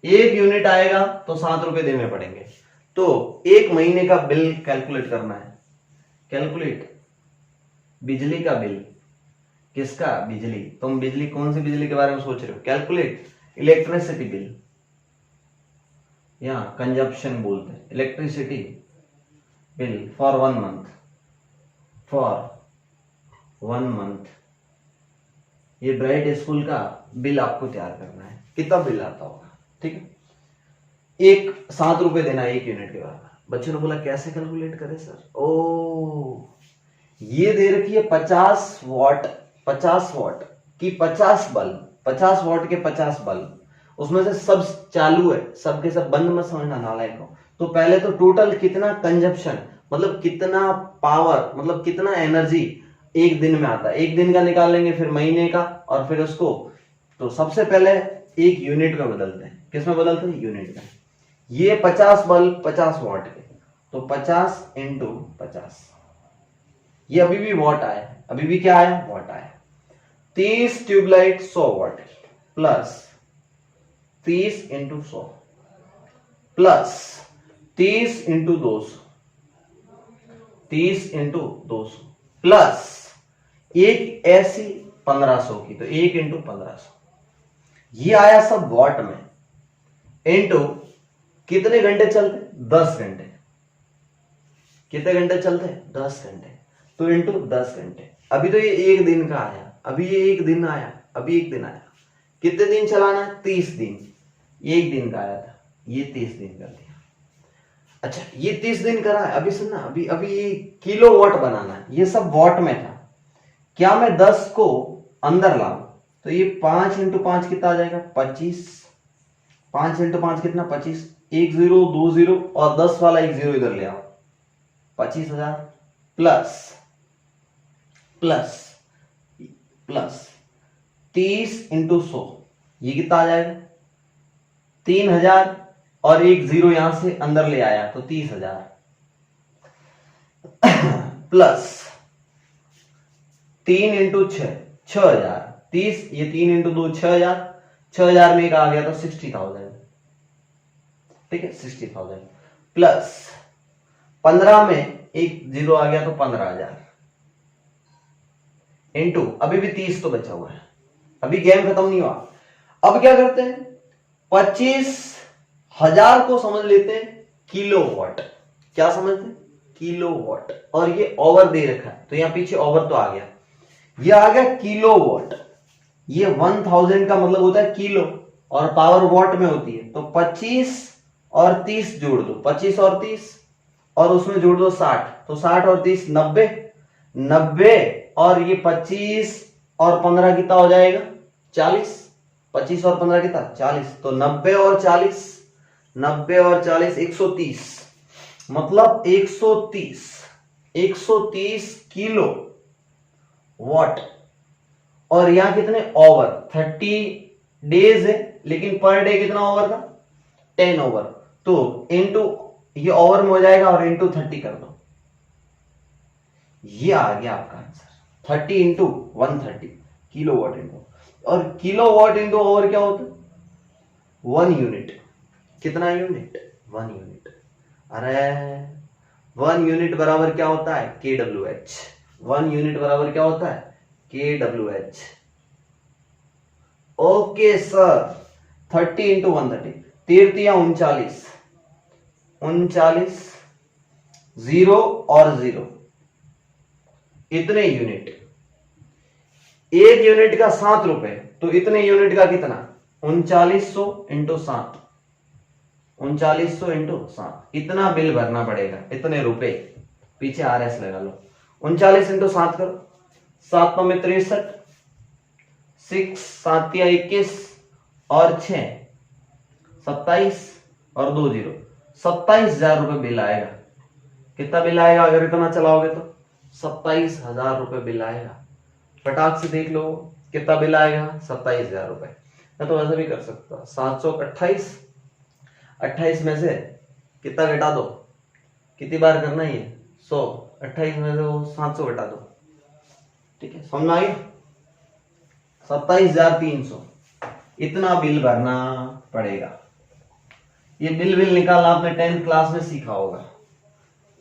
एक यूनिट आएगा तो 7 रुपए देने पड़ेंगे। तो एक महीने का बिल कैलकुलेट करना है। कैलकुलेट बिजली का बिल। किसका? बिजली। तुम बिजली, कौन सी बिजली के बारे में सोच रहे हो? कैलकुलेट इलेक्ट्रिसिटी बिल, यहां कंजप्शन बोलते हैं, electricity bill for 1 month, for 1 month. ये ब्राइट स्कूल का बिल आपको तैयार करना है, कितना बिल आता होगा, ठीक है। एक 7 रुपए देना है एक यूनिट के बराबर। बच्चों ने बोला कैसे कैलकुलेट करें सर? ओ, ये दे रखी है 50 वाट, 50 वाट की 50 बल्ब, 50 वाट के 50 बल्ब, उसमें से सब चालू है, सब के सब बंद मत समझना नालायक को। तो पहले तो टोटल कितना कंजप्शन, मतलब कितना पावर, मतलब कितना एनर्जी एक दिन में आता है, एक दिन का निकालेंगे, फिर महीने का, और फिर उसको, तो सबसे पहले एक यूनिट में बदलते हैं। किस में बदलते हैं? यूनिट में। ये 50 बल्ब 50 वाट के, तो 50 इंटू 50, ये अभी भी वॉट आया, अभी भी क्या आया? वॉट आया। 30 tubelight 100 watt plus 30 into 100 plus 30 into 200, 30 into 200 plus एक ऐसी 1500 की, तो 1 इंटू 1500, ये आया सब वॉट में। इंटू कितने घंटे चलते? 10 घंटे। कितने घंटे चलते? 10 घंटे। तो इंटू 10 घंटे। अभी तो ये एक दिन का आया, अभी ये एक दिन आया, अभी एक दिन आया। कितने दिन चलाना है? 30 दिन। एक दिन का आया था, ये 30 दिन कर दिया। अच्छा, ये 30 दिन करा है। अभी सुनना, अभी अभी ये किलो वॉट बनाना है, ये सब वॉट में था। क्या मैं 10 को अंदर लाऊं तो ये 5 इंटू 5 कितना आ जाएगा? 25। 5 इंटू 5 कितना? 25। 1 0 2 0 और 10 वाला 1 0 इधर ले आओ, 25,000 प्लस प्लस प्लस 30 इंटू 100, ये कितना आ जाएगा? 3,000 और 1 0 यहां से अंदर ले आया तो 30,000 प्लस 3 इंटू 6 6,000। 30, ये 3 इंटू 2 6,000, 6,000 में एक आ गया तो 60,000, ठीक है, 60,000 प्लस 15 में एक 0 आ गया तो 15,000 इंटू, अभी भी 30 तो बचा हुआ है, अभी गेम खत्म नहीं हुआ। अब क्या करते हैं? 25,000 को समझ लेते हैं किलोवाट। क्या समझते हैं? किलोवाट। और ये ओवर दे रखा है तो यहां पीछे ओवर तो आ गया, ये आ गया किलोवाट। ये 1000 का मतलब होता है किलो और पावर वॉट में होती है। तो 25 और 30 जोड़ दो, 25 और 30 और उसमें जोड़ दो 60, तो 60 और 30 90, 90 और ये 25 और 15 कितना हो जाएगा? 40। 25 और 15 कितना? 40। तो 90 और 40, 90 और 40 130, मतलब 130 किलो वॉट। और यहां कितने ओवर? 30 डेज है, लेकिन पर डे कितना ओवर था? 10 ओवर। तो इंटू ये ओवर में हो जाएगा और इंटू 30 कर दो, ये आ गया आपका answer. 30 into 130 kilo watt into, और किलो वॉट इंटू ओवर क्या होता है? 1 यूनिट। कितना यूनिट? 1 यूनिट। अरे 1 यूनिट बराबर क्या होता है? KWH। 1 यूनिट बराबर क्या होता है? KWH। Okay sir. 30 इंटू 130, 33 39, 39 0 और 0, इतने यूनिट। एक यूनिट का 7 रुपए, तो इतने यूनिट का कितना? 3900 इंटू 7, 3900 इंटू 7, इतना बिल भरना पड़ेगा, इतने रुपए। पीछे RS लगा लो, 39 इंटू 7 करो, 7 9 में 63, 6 7 या 21 और 6 27 और 2 0, 27,000 रुपए बिल आएगा। कितना बिल आएगा अगर इतना चलाओगे तो? 27,000 रुपए बिल आएगा। फटाक से देख लो कितना बिल आएगा, 27,000 रुपए। मैं तो ऐसा भी कर सकता, 728, 28 में से कितना घटा दो, कितनी बार करना है ये 100, 28 में से वो 700 घटा दो, ठीक है, समझ में आई? 27,300 इतना बिल भरना पड़ेगा। ये बिल निकालना आपने 10th क्लास में सीखा होगा।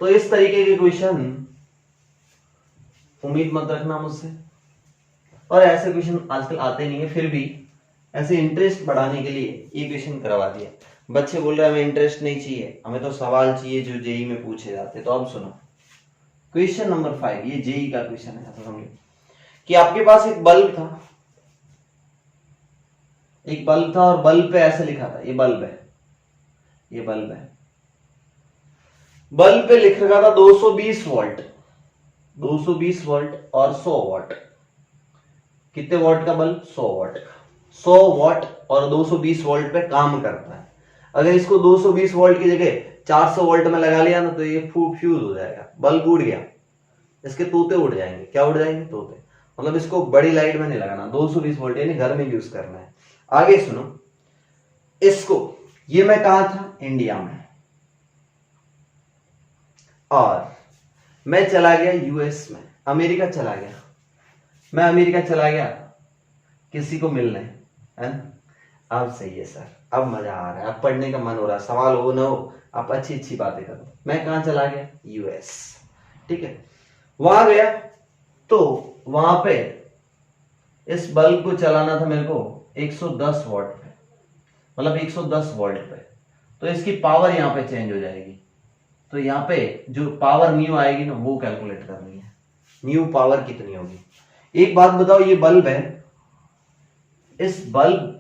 तो इस तरीके के क्वेश्चन उम्मीद मत रखना मुझसे, और ऐसे क्वेश्चन आजकल आते नहीं है, फिर भी ऐसे इंटरेस्ट बढ़ाने के लिए ये क्वेश्चन करवा दिया। बच्चे बोल रहे हैं हमें इंटरेस्ट नहीं चाहिए, हमें तो सवाल चाहिए जो जेई में पूछे जाते। तो अब सुनो क्वेश्चन नंबर 5, ये जेई का क्वेश्चन है। ऐसा समझो कि आपके पास एक बल्ब था, एक बल्ब था और बल्ब पे ऐसे लिखा था, ये बल्ब है, ये बल्ब है, बल्ब पे लिख रखा था 220 वोल्ट, 220 वोल्ट और 100 वॉट। कितने वॉट का बल्ब? 100 वॉट का। 100 वॉट और 220 वोल्ट पे काम करता है। अगर इसको 220 वोल्ट की जगह 400 वोल्ट में लगा लिया ना तो ये फ्यूज हो जाएगा, बल्ब उड़ गया, इसके तोते उड़ जाएंगे। क्या उड़ जाएंगे? तोते। मतलब इसको बड़ी लाइट में नहीं लगाना, 220 वोल्ट यानी घर में यूज करना है। आगे सुनो, इसको ये मैं कहा था इंडिया में, और मैं चला गया यूएस में, अमेरिका चला गया, मैं अमेरिका चला गया किसी को मिलने, है ना? अब सही है सर, अब मजा आ रहा है, अब पढ़ने का मन हो रहा है, सवाल हो ना हो आप अच्छी अच्छी बातें करो। मैं कहां चला गया? यूएस, ठीक है। वहां गया तो वहां पे इस बल्ब को चलाना था मेरे को 110 वॉट पे, मतलब 110 वोल्ट पे। तो इसकी पावर यहाँ पे चेंज हो जाएगी, तो यहाँ पे जो पावर न्यू आएगी ना वो कैलकुलेट करनी है, न्यू पावर कितनी होगी। एक बात बताओ, ये बल्ब है, इस बल्ब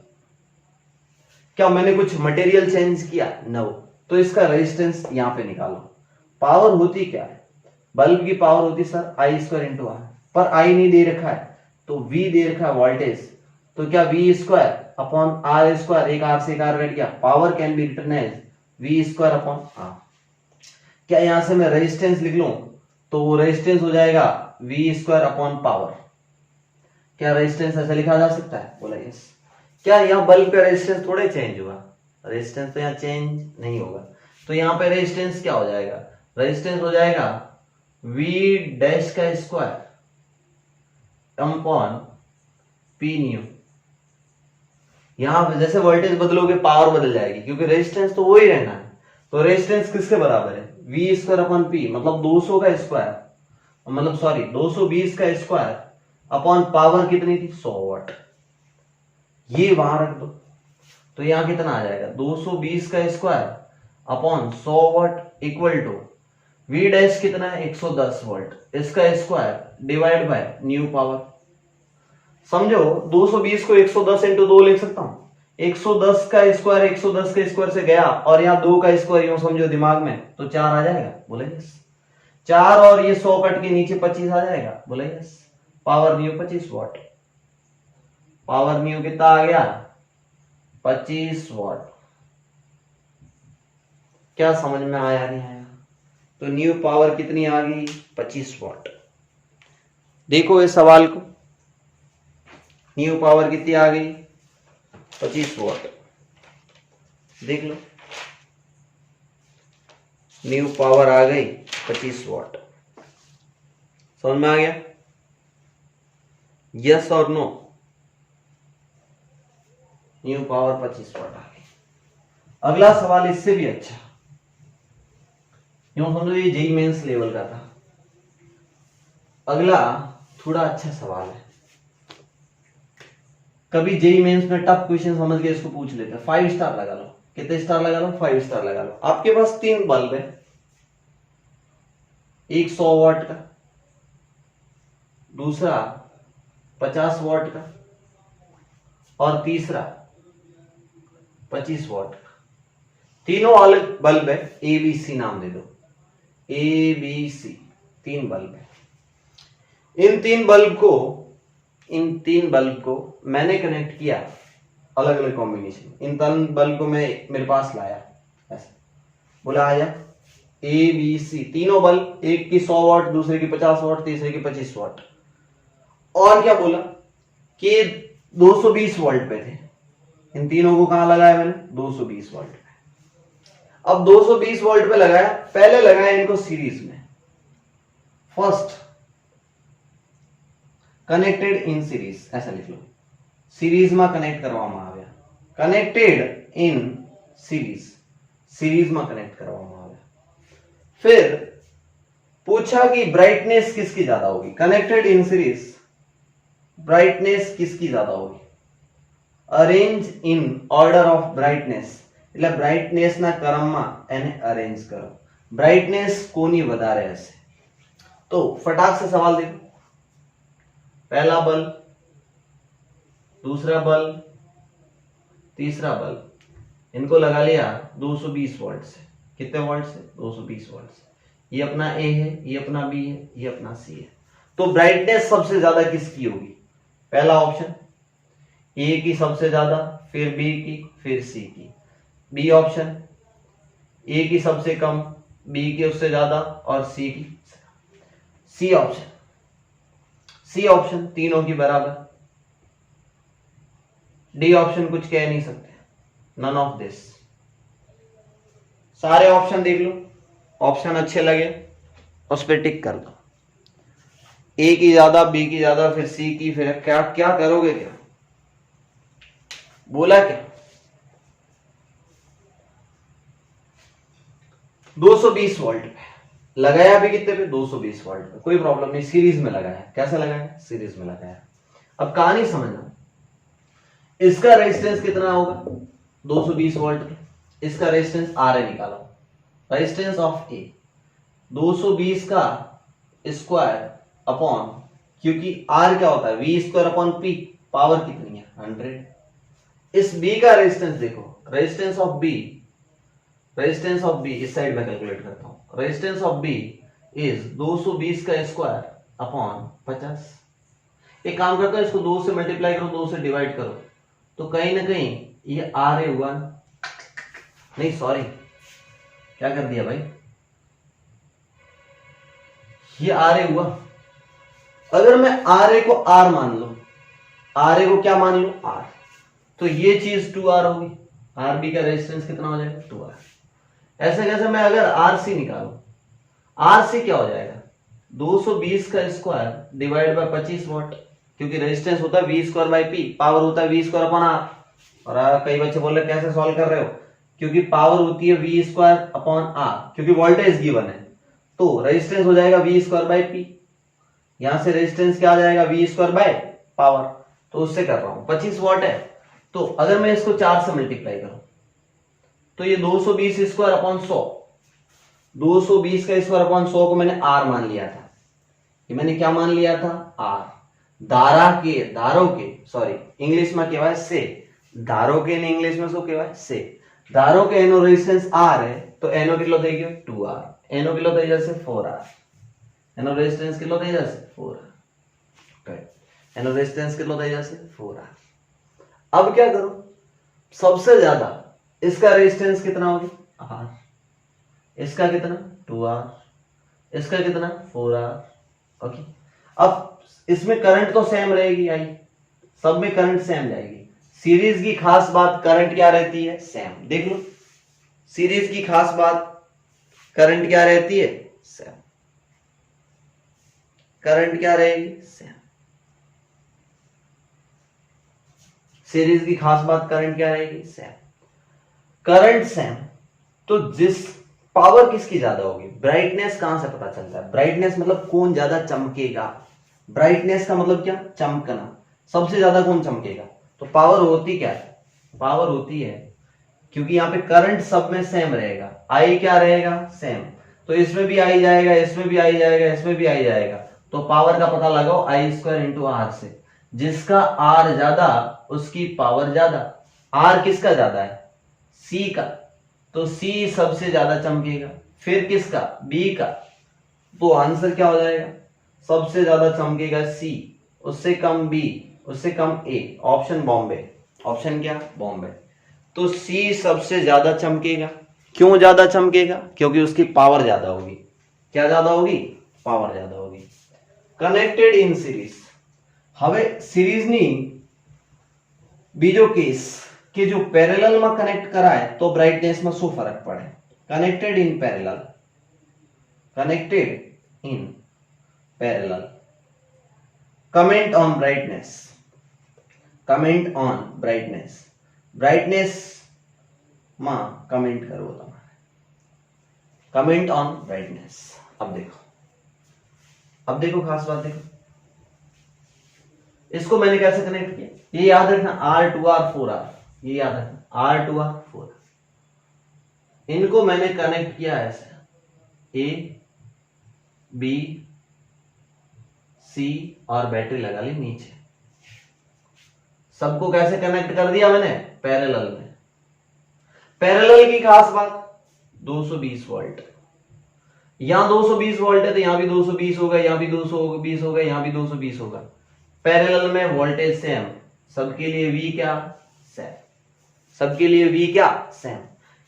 क्या मैंने कुछ मटेरियल चेंज किया? नो। तो इसका रेजिस्टेंस यहाँ पे निकालो। पावर होती क्या है? बल्ब की पावर होती सर आई स्क्वायर इंटू आर, पर आई नहीं दे रखा है तो वी दे रखा है वोल्टेज, तो क्या V square upon R square, एक आर से एक आर कट गया, power can be written as V square upon R. क्या यहां से मैं रेजिस्टेंस लिख लूं तो वो रेजिस्टेंस हो जाएगा वी स्क्वायर अपॉन पावर। क्या रेजिस्टेंस ऐसे लिखा जा सकता है? बोला यस। क्या यहाँ बल्ब का रेजिस्टेंस थोड़े चेंज हुआ? रेजिस्टेंस तो यहाँ चेंज नहीं होगा, तो यहाँ पे रेजिस्टेंस क्या हो जाएगा? रेजिस्टेंस हो जाएगा वी डैश का स्क्वायर अपॉन पी न्यू। यहां जैसे वोल्टेज बदलोगे पावर बदल जाएगी, क्योंकि रेजिस्टेंस तो वही रहना है। तो रेजिस्टेंस किसके बराबर है? वी स्क्वायर अपॉन पी, मतलब 200 का स्क्वायर, मतलब सॉरी 220 का स्क्वायर अपॉन पावर कितनी थी? 100 वॉट। ये वहां रख दो तो यहां कितना आ जाएगा? 220 का square upon 100 watt equal to V dash कितना है? 110 वोल्ट, इसका square divide by new power. समझो 220 को 110 इंटू 2 लिख सकता हूं। 110 का स्क्वायर 110 के स्क्वायर से गया, और यहाँ 2 का स्क्वायर यूं समझो दिमाग में, तो 4 आ जाएगा। बोले यस। 4 और ये 100 कट के नीचे 25 आ जाएगा। बोले yes. Power new 25 what. Power new कितना आ गया? 25 वॉट। क्या समझ में आया नहीं आया? तो न्यू पावर कितनी आ गई? 25 वॉट। देखो इस सवाल को, न्यू पावर कितनी आ गई? 25 वॉट। देख लो, न्यू पावर आ गई 25 वॉट। समझ में आ गया? यस और नो? न्यू पावर 25 वॉट आ गई। अगला सवाल इससे भी अच्छा, यूं समझो ये जेईई मेंस लेवल का था। अगला थोड़ा अच्छा सवाल है, कभी जेईई मेंस में टफ क्वेश्चन समझ के इसको पूछ लेते हैं। 5 स्टार लगा लो। कितने स्टार लगा लो? 5 स्टार लगा लो। आपके पास 3 बल्ब है, एक 100 वॉट का, दूसरा 50 वॉट का, और तीसरा 25 वॉट का। तीनों अलग बल्ब है, ए बी सी नाम दे दो, ए बी सी, 3 बल्ब है। इन तीन बल्ब को मैंने कनेक्ट किया अलग अलग कॉम्बिनेशन। इन तीन बल्ब को मैं मेरे पास लाया, ऐसे बोला आया ए बी सी, तीनों बल्ब, एक की 100 वाट, दूसरे की 50 वाट, तीसरे की 25 वाट। और क्या बोला कि 220 वोल्ट पे थे। इन तीनों को कहां लगाया मैंने? 220 वोल्ट पे। अब 220 वोल्ट पे लगाया, पहले लगाया इनको सीरीज में, फर्स्ट कनेक्टेड इन सीरीज, ऐसा लिख लो, सीरीज में कनेक्ट करवामा આવ્યા, कनेक्टेड इन सीरीज, सीरीज में कनेक्ट करवामा આવ્યા। फिर पूछा कि ब्राइटनेस किसकी ज्यादा होगी? कनेक्टेड इन सीरीज, ब्राइटनेस किसकी ज्यादा होगी? Arrange in order of brightness, એટલે બ્રાઇટનેસ ના ક્રમમાં એને અરેન્જ કરો। બ્રાઇટનેસ કોની વધારે હશે? तो फटाक से सवाल देखो, पहला बल्ब, दूसरा बल्ब, तीसरा बल्ब, इनको लगा लिया 220 वोल्ट से। कितने वोल्ट से? 220 वोल्ट से। ये अपना ए है, ये अपना बी है, ये अपना सी है। तो ब्राइटनेस सबसे ज्यादा किसकी होगी? पहला ऑप्शन, ए की सबसे ज्यादा, फिर बी की, फिर सी की। बी ऑप्शन, ए की सबसे कम, बी की उससे ज्यादा और सी की। सी ऑप्शन, सी ऑप्शन तीनों की बराबर। डी ऑप्शन कुछ कह नहीं सकते, नन ऑफ दिस। सारे ऑप्शन देख लो, ऑप्शन अच्छे लगे उस पर टिक कर दो। ए की ज्यादा, बी की ज्यादा, फिर सी की, फिर क्या क्या करोगे? क्या बोला? क्या 220 वोल्ट पे लगाया भी, कितने पे? 220 वोल्ट पे। कोई प्रॉब्लम नहीं, सीरीज में लगाया। कैसे लगाया? सीरीज में लगाया। अब कहानी समझना, इसका रेजिस्टेंस कितना होगा? 220 वोल्ट पे। इसका रेजिस्टेंस आर है, निकालो रेजिस्टेंस ऑफ ए। 220 का स्क्वायर अपॉन, क्योंकि आर क्या होता है? V square upon P. Power कितनी है? 100। इस बी का रेजिस्टेंस देखो, resistance of B, resistance of B इस साइड में कैलकुलेट करता हूं। रेजिस्टेंस ऑफ बी इज 220 का स्क्वायर अपॉन 50। एक काम करता हूं, इसको 2 से मल्टीप्लाई करो, 2 से डिवाइड करो, तो कहीं ना कहीं ये आर ए हुआ। नहीं सॉरी, क्या कर दिया भाई, ये आर ए हुआ। अगर मैं आर ए को आर मान लो, आर ए को क्या मान लो? आर, तो ये चीज 2R होगी। आर बी का रेजिस्टेंस कितना हो जाएगा? 2R। ऐसे कैसे? मैं अगर आरसी निकालू, आरसी क्या हो जाएगा? 220 का स्क्वायर डिवाइड बाय 25 वॉट, क्योंकि रेजिस्टेंस होता है V square by P, power होता है वी स्क्वायर अपॉन आर। और कई बच्चे बोल रहे कैसे सॉल्व कर रहे हो? क्योंकि पावर होती है वी स्क्वायर अपॉन आर, क्योंकि वोल्टेज गिवन है, तो रेजिस्टेंस हो जाएगा वी स्क्वायर बाय पी। यहां से रेजिस्टेंस क्या आ जाएगा? V square by power. तो उससे कर रहा हूं, 25 वॉट है, तो अगर मैं इसको 4 से मल्टीप्लाई करूं तो ये 220 स्क्वायर अपॉन 100, 220 का स्क्वायर अपॉन 100 को मैंने आर मान लिया था। ये मैंने क्या मान लिया था? आर। धारों के सॉरी इंग्लिश में कहवाय से, धारों के ने इंग्लिश में શું કહેવાય? से। धारों के એનો રેઝિસ્ટન્સ R है, तो એનો કેટલો થઈ ગયો? 2R। એનો કેટલો થઈ જશે? 4R। એનો રેઝિસ્ટન્સ કેટલો થઈ જશે? 4R। એનો રેઝિસ્ટન્સ કેટલો થઈ જશે? 4R। अब क्या करो? सबसे ज्यादा इसका रेजिस्टेंस कितना होगी? R। इसका कितना? 2R। इसका कितना? 4R। ओके। अब इसमें करंट तो सेम रहेगी, आई सब में करंट सेम जाएगी। सीरीज की खास बात करंट क्या रहती है? सेम। देख लो, सीरीज की खास बात करंट क्या रहती है? सेम। करंट क्या रहेगी? सेम। सीरीज की खास बात करंट क्या रहेगी? सेम। करंट सेम, तो जिस पावर किसकी ज्यादा होगी? ब्राइटनेस कहां से पता चलता है? ब्राइटनेस मतलब कौन ज्यादा चमकेगा। ब्राइटनेस का मतलब क्या? चमकना। सबसे ज्यादा कौन चमकेगा? तो पावर होती क्या है? पावर होती है, क्योंकि यहाँ पे करंट सब में सेम रहेगा, आई क्या रहेगा? सेम। तो इसमें भी आई जाएगा, इसमें भी आई जाएगा, इसमें भी आई जाएगा, तो पावर का पता लगाओ आई स्क्वायर इंटू आर से। जिसका आर ज्यादा उसकी पावर ज्यादा। आर किसका ज्यादा है? सी का, तो सी सबसे ज्यादा चमकेगा। फिर किसका? बी का। तो आंसर क्या हो जाएगा? सबसे ज्यादा चमकेगा सी, उससे कम बी, उससे कम ए। ऑप्शन बॉम्बे, ऑप्शन क्या? बॉम्बे। तो सी सबसे ज्यादा चमकेगा। क्यों ज्यादा चमकेगा? क्योंकि उसकी पावर ज्यादा होगी। क्या ज्यादा होगी? पावर ज्यादा होगी। कनेक्टेड इन सीरीज, હવે સિરીઝની બીજો કેસ કે જો પેરેલલ માં કનેક્ટ કરાય તો બ્રાઇટનેસ માં શું ફરક પડે? Connected in parallel, connected in parallel, comment on brightness, comment on brightness, brightness માં કમેન્ટ કરવો તમારે, कमेंट ऑन ब्राइटनेस। अब देखो खास बात देखो, इसको मैंने कैसे कनेक्ट किया, ये याद रखना R2R 4R, ये याद रखना R2R 4R। इनको मैंने कनेक्ट किया ऐसे, A B C और बैटरी लगा ली नीचे। सबको कैसे कनेक्ट कर दिया मैंने? पैरेलल में। पैरेलल की खास बात 220 वोल्ट, यहां 220 वोल्ट है तो यहां भी 220 होगा, यहां भी 220 होगा, यहां भी 220 होगा। पैरेलल में वोल्टेज सेम, सबके लिए V क्या? सेम। सबके लिए V क्या? सेम।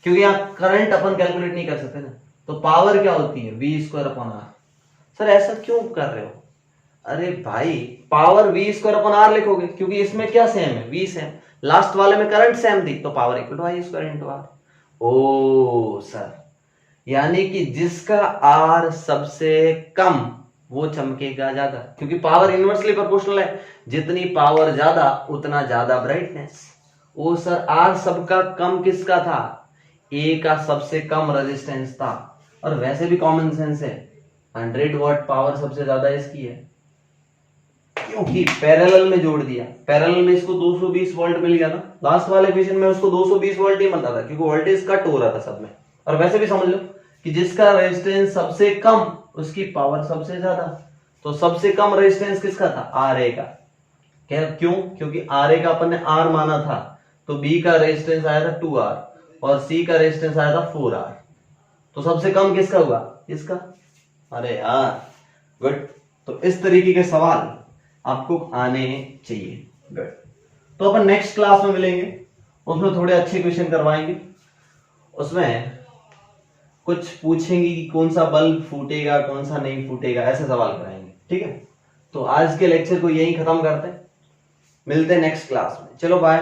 क्योंकि यहां करंट अपन कैलकुलेट नहीं कर सकते ना, तो पावर क्या होती है? V²/R। सर ऐसा क्यों कर रहे हो? अरे भाई पावर V²/R लिखोगे क्योंकि इसमें क्या सेम है? V same. लास्ट वाले में करंट सेम थी तो पावर I²/R। ओ सर, यानी कि जिसका R सबसे कम वो चमकेगा ज्यादा, क्योंकि पावर इनवर्सली प्रोपोर्शनल है, जितनी पावर ज्यादा उतना ज्यादा ब्राइटनेस। ओ सर R सबका कम किसका था? A का सबसे कम रेजिस्टेंस था, और वैसे भी कॉमन सेंस है 100 वॉट पावर सबसे ज्यादा इसकी है, क्योंकि पैरेलल में जोड़ दिया। पैरेलल में इसको 220 वोल्ट मिल गया ना, लास्ट वाले क्वेश्चन में उसको 220 वोल्ट ही मिलता था क्योंकि वोल्टेज कट हो रहा था सब में। और वैसे भी समझ लो कि जिसका रेजिस्टेंस सबसे कम उसकी पावर सबसे ज्यादा, तो सबसे कम रेजिस्टेंस किसका था? RA का। क्या? क्यों? क्योंकि RA का अपन ने R माना था, तो B का रेजिस्टेंस आया था 2R और C का रेजिस्टेंस आया था 4R, तो सबसे कम किसका हुआ? इसका। अरे यार गुड। तो इस तरीके के सवाल आपको आने चाहिए। गुड। तो अपन नेक्स्ट क्लास में मिलेंगे, उसमें थोड़े अच्छे क्वेश्चन करवाएंगे, उसमें कुछ पूछेंगे कि कौन सा बल्ब फूटेगा कौन सा नहीं फूटेगा, ऐसे सवाल कराएंगे। ठीक है, तो आज के लेक्चर को यहीं खत्म करते हैं, मिलते हैं नेक्स्ट क्लास में। चलो बाय।